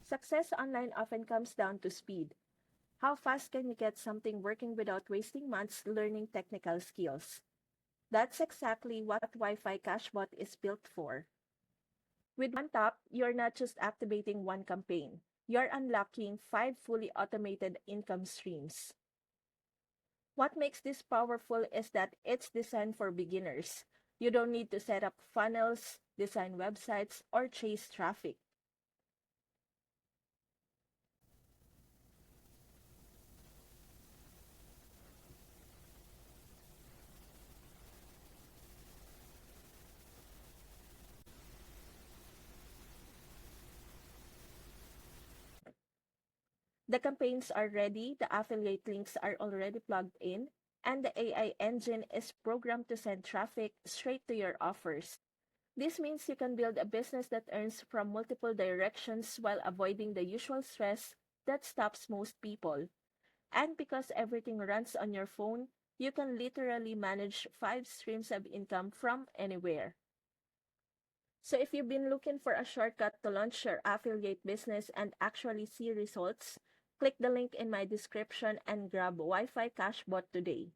Success online often comes down to speed. How fast can you get something working without wasting months learning technical skills? That's exactly what Wi-Fi Cashbot is built for. With one tap, you're not just activating one campaign. You're unlocking 5 fully automated income streams. What makes this powerful is that it's designed for beginners. You don't need to set up funnels, design websites, or chase traffic. The campaigns are ready, the affiliate links are already plugged in, and the AI engine is programmed to send traffic straight to your offers. This means you can build a business that earns from multiple directions while avoiding the usual stress that stops most people. And because everything runs on your phone, you can literally manage 5 streams of income from anywhere. So if you've been looking for a shortcut to launch your affiliate business and actually see results, click the link in my description and grab Wi-Fi Cashbot today.